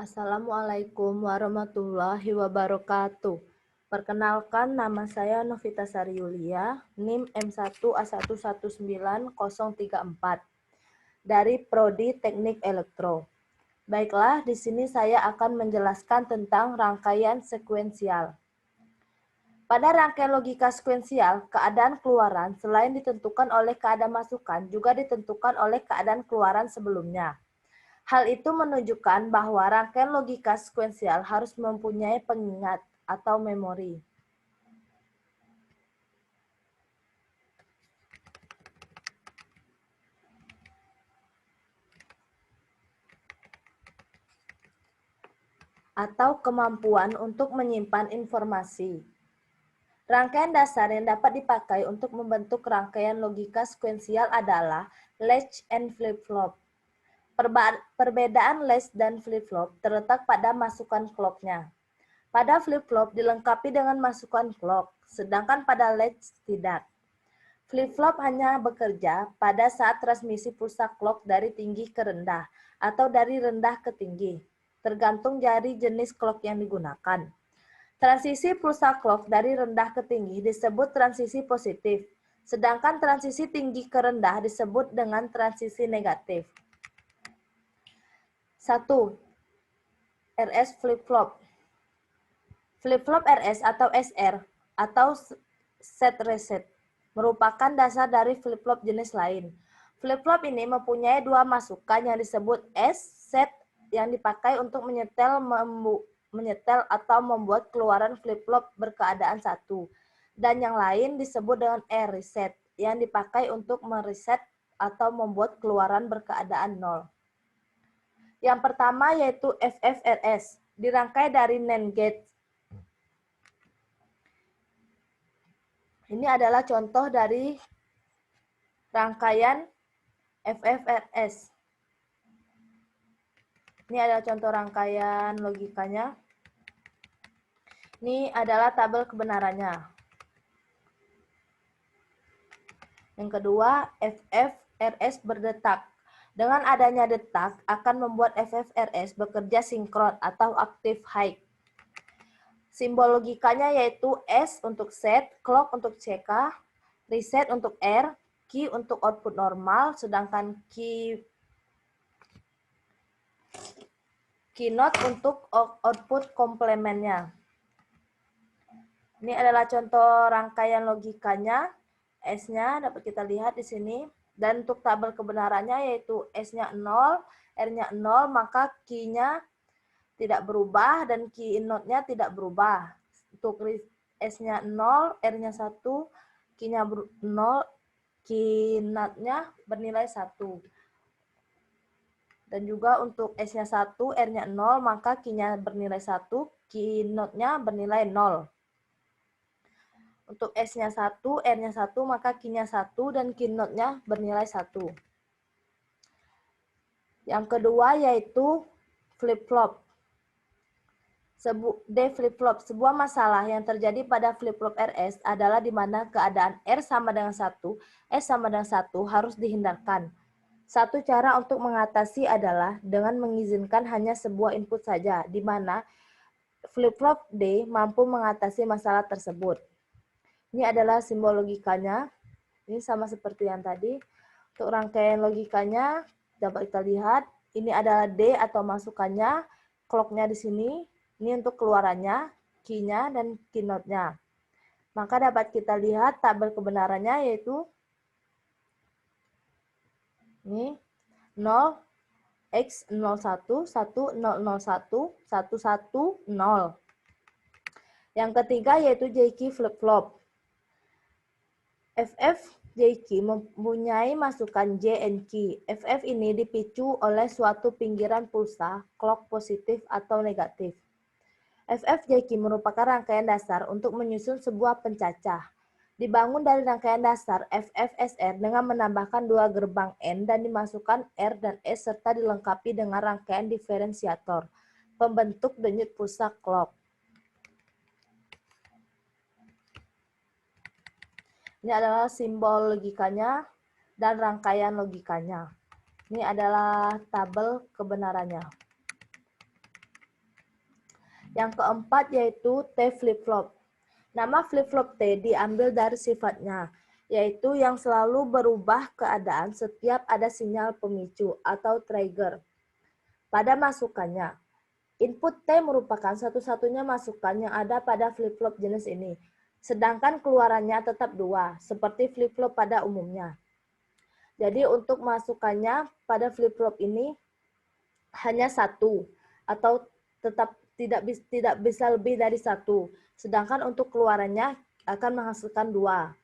Assalamualaikum warahmatullahi wabarakatuh. Perkenalkan, nama saya Novita Sari Yulia, NIM M1A119034 dari Prodi Teknik Elektro. Baiklah, di sini saya akan menjelaskan tentang rangkaian sekuensial. Pada rangkaian logika sekuensial, keadaan keluaran selain ditentukan oleh keadaan masukan, juga ditentukan oleh keadaan keluaran sebelumnya. Hal itu menunjukkan bahwa rangkaian logika sekuensial harus mempunyai pengingat atau memori. Atau kemampuan untuk menyimpan informasi. Rangkaian dasar yang dapat dipakai untuk membentuk rangkaian logika sekuensial adalah latch and flip-flop. Perbedaan latch dan flip-flop terletak pada masukan clock-nya. Pada flip-flop dilengkapi dengan masukan clock, sedangkan pada latch tidak. Flip-flop hanya bekerja pada saat transmisi pulsa clock dari tinggi ke rendah atau dari rendah ke tinggi, tergantung dari jenis clock yang digunakan. Transisi pulsa clock dari rendah ke tinggi disebut transisi positif, sedangkan transisi tinggi ke rendah disebut dengan transisi negatif. 1. RS flip-flop. Flip-flop RS atau SR atau set reset merupakan dasar dari flip-flop jenis lain. Flip-flop ini mempunyai dua masukan yang disebut S set yang dipakai untuk menyetel atau membuat keluaran flip-flop berkeadaan satu, dan yang lain disebut dengan R reset yang dipakai untuk mereset atau membuat keluaran berkeadaan nol. Yang pertama yaitu FFRS, dirangkai dari NAND gate. Ini adalah contoh dari rangkaian FFRS. Ini adalah contoh rangkaian logikanya. Ini adalah tabel kebenarannya. Yang kedua, FFRS berdetak. Dengan adanya detak akan membuat FFRS bekerja sinkron atau active high. Simbol logikanya yaitu S untuk set, clock untuk CK, reset untuk R, key untuk output normal, sedangkan keynote untuk output komplementnya. Ini adalah contoh rangkaian logikanya. S-nya dapat kita lihat di sini. Dan untuk tabel kebenarannya yaitu S-nya 0, R-nya 0, maka key-nya tidak berubah dan keynote-nya tidak berubah. Untuk S-nya 0, R-nya 1, key-nya 0, keynote-nya bernilai 1. Dan juga untuk S-nya 1, R-nya 0, maka key-nya bernilai 1, keynote-nya bernilai 0. Untuk S-nya 1, R-nya 1, maka key-nya 1, dan keynote-nya bernilai 1. Yang kedua yaitu flip-flop. D-flip-flop, sebuah masalah yang terjadi pada flip-flop RS adalah di mana keadaan R sama dengan 1, S sama dengan 1 harus dihindarkan. Satu cara untuk mengatasi adalah dengan mengizinkan hanya sebuah input saja, di mana flip-flop D mampu mengatasi masalah tersebut. Ini adalah simbol logikanya. Ini sama seperti yang tadi. Untuk rangkaian logikanya dapat kita lihat. Ini adalah D atau masukannya, clock-nya di sini. Ini untuk keluarannya, key-nya, dan keynote-nya. Maka dapat kita lihat tabel kebenarannya yaitu ini 0, X01, 1001, 110. Yang ketiga yaitu J-key flip-flop. FF J-key mempunyai masukan J and key. FF ini dipicu oleh suatu pinggiran pulsa, clock positif atau negatif. FF J-key merupakan rangkaian dasar untuk menyusun sebuah pencacah. Dibangun dari rangkaian dasar FFSR dengan menambahkan dua gerbang N dan dimasukkan R dan S serta dilengkapi dengan rangkaian diferensiator, pembentuk denyut pulsa clock. Ini adalah simbol logikanya dan rangkaian logikanya. Ini adalah tabel kebenarannya. Yang keempat yaitu T flip-flop. Nama flip-flop T diambil dari sifatnya, yaitu yang selalu berubah keadaan setiap ada sinyal pemicu atau trigger pada masukannya. Input T merupakan satu-satunya masukan yang ada pada flip-flop jenis ini, sedangkan keluarannya tetap 2, seperti flip-flop pada umumnya. Jadi untuk masukannya pada flip-flop ini hanya 1, atau tetap tidak bisa lebih dari 1, sedangkan untuk keluarannya akan menghasilkan 2.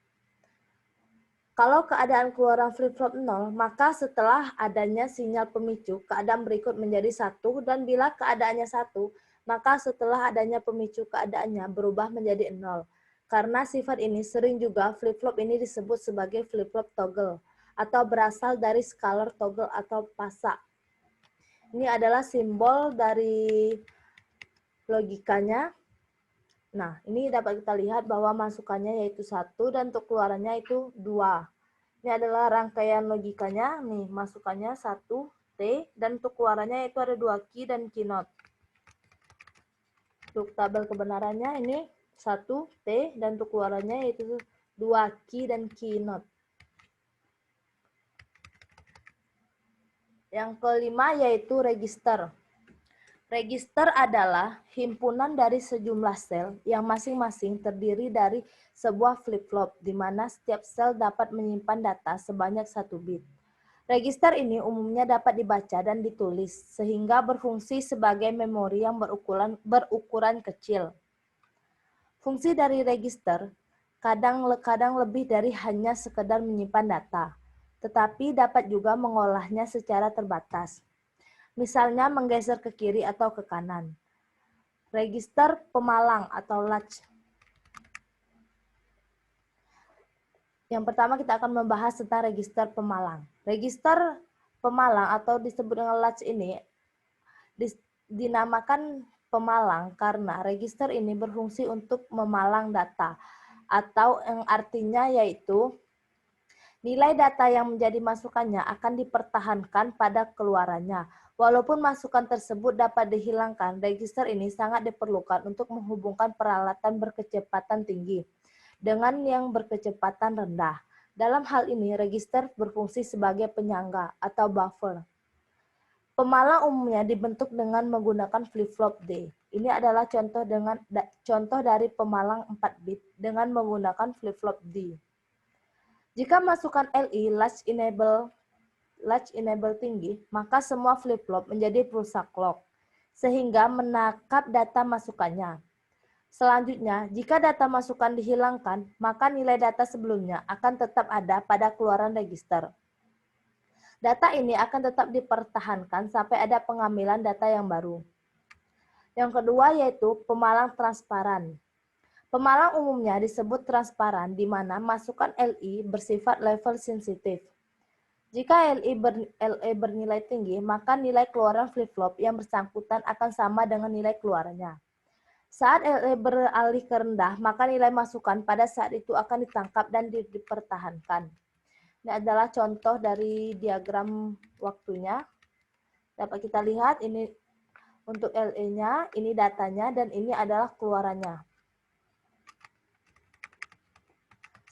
Kalau keadaan keluaran flip-flop 0, maka setelah adanya sinyal pemicu, keadaan berikut menjadi 1, dan bila keadaannya 1, maka setelah adanya pemicu keadaannya berubah menjadi 0. Karena sifat ini sering juga flip-flop ini disebut sebagai flip-flop toggle, atau berasal dari scalar toggle atau pasa. Ini adalah simbol dari logikanya. Nah, ini dapat kita lihat bahwa masukannya yaitu 1 dan untuk keluarannya itu 2. Ini adalah rangkaian logikanya. Nih, masukannya 1 T dan untuk keluarannya itu ada 2 key dan key not. Untuk tabel kebenarannya ini 1 T dan untuk keluarannya yaitu 2 key dan key not. Yang kelima yaitu register. Register adalah himpunan dari sejumlah sel yang masing-masing terdiri dari sebuah flip-flop, di mana setiap sel dapat menyimpan data sebanyak 1 bit. Register ini umumnya dapat dibaca dan ditulis, sehingga berfungsi sebagai memori yang berukuran kecil. Fungsi dari register kadang lebih dari hanya sekedar menyimpan data, tetapi dapat juga mengolahnya secara terbatas. Misalnya menggeser ke kiri atau ke kanan. Register pemalang atau latch. Yang pertama kita akan membahas tentang register pemalang. Register pemalang atau disebut dengan latch ini dinamakan pemalang karena register ini berfungsi untuk memalang data, atau yang artinya yaitu nilai data yang menjadi masukannya akan dipertahankan pada keluarannya. Walaupun masukan tersebut dapat dihilangkan, register ini sangat diperlukan untuk menghubungkan peralatan berkecepatan tinggi dengan yang berkecepatan rendah. Dalam hal ini, register berfungsi sebagai penyangga atau buffer. Pemalang umumnya dibentuk dengan menggunakan flip-flop D. Ini adalah contoh dari pemalang 4 bit dengan menggunakan flip-flop D. Jika masukan LI latch enable tinggi, maka semua flip-flop menjadi pulsa clock, sehingga menangkap data masukannya. Selanjutnya, jika data masukan dihilangkan, maka nilai data sebelumnya akan tetap ada pada keluaran register. Data ini akan tetap dipertahankan sampai ada pengambilan data yang baru. Yang kedua yaitu pemalang transparan. Pemalang umumnya disebut transparan, di mana masukan LI bersifat level sensitif. Jika LI bernilai tinggi, maka nilai keluaran flip-flop yang bersangkutan akan sama dengan nilai keluarannya. Saat LI beralih ke rendah, maka nilai masukan pada saat itu akan ditangkap dan dipertahankan. Ini adalah contoh dari diagram waktunya. Dapat kita lihat ini untuk LE-nya, ini datanya, dan ini adalah keluarannya.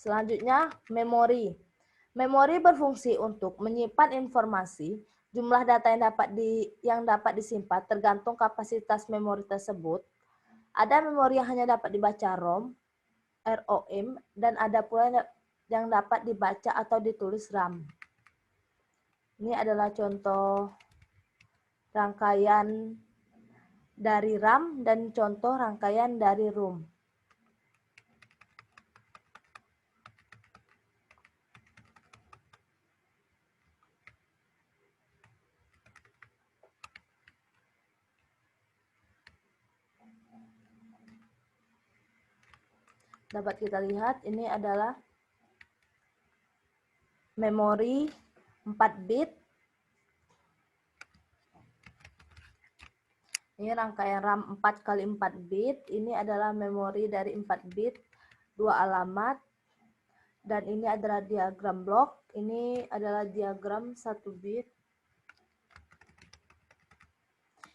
Selanjutnya, memori. Memori berfungsi untuk menyimpan informasi. Jumlah data yang dapat disimpan tergantung kapasitas memori tersebut. Ada memori yang hanya dapat dibaca ROM, dan ada pula yang dapat dibaca atau ditulis RAM. Ini adalah contoh rangkaian dari RAM dan contoh rangkaian dari ROM. Dapat kita lihat ini adalah memori 4 bit. Ini rangkaian RAM 4 kali 4 bit. Ini adalah memori dari 4 bit, 2 alamat. Dan ini adalah diagram blok. Ini adalah diagram 1 bit.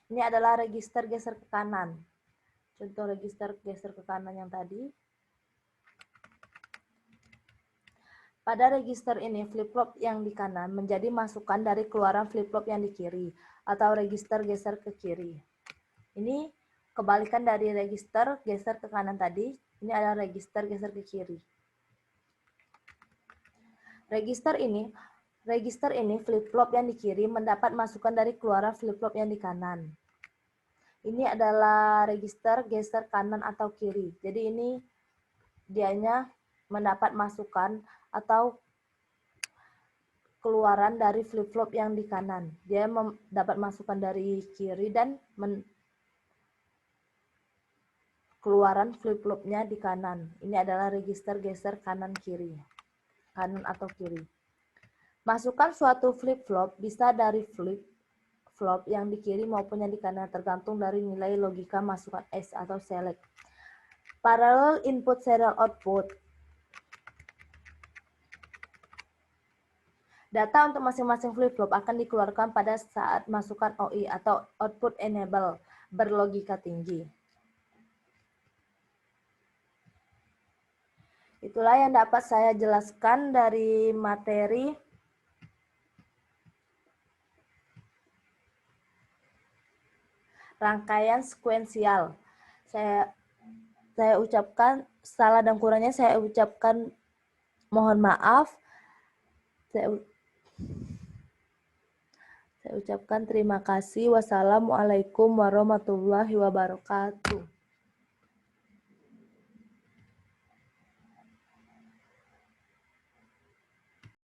Ini adalah register geser ke kanan. Contoh register geser ke kanan yang tadi. Pada register ini, flip-flop yang di kanan menjadi masukan dari keluaran flip-flop yang di kiri, atau register geser ke kiri. Ini kebalikan dari register geser ke kanan tadi, ini adalah register geser ke kiri. Register ini flip-flop yang di kiri mendapat masukan dari keluaran flip-flop yang di kanan. Ini adalah register geser kanan atau kiri. Jadi ini dianya mendapat masukan atau keluaran dari flip-flop yang di kanan. Dia mendapat masukan dari kiri dan keluaran flip-flopnya di kanan. Ini adalah register geser kanan kiri. Kanan atau kiri. Masukan suatu flip-flop bisa dari flip-flop yang di kiri maupun yang di kanan, tergantung dari nilai logika masukan S atau select. Parallel input serial output. Data untuk masing-masing flip-flop akan dikeluarkan pada saat masukan OI atau output enable berlogika tinggi. Itulah yang dapat saya jelaskan dari materi rangkaian sekuensial. Saya ucapkan salah dan kurangnya, saya ucapkan mohon maaf. Saya ucapkan terima kasih. Wassalamualaikum warahmatullahi wabarakatuh.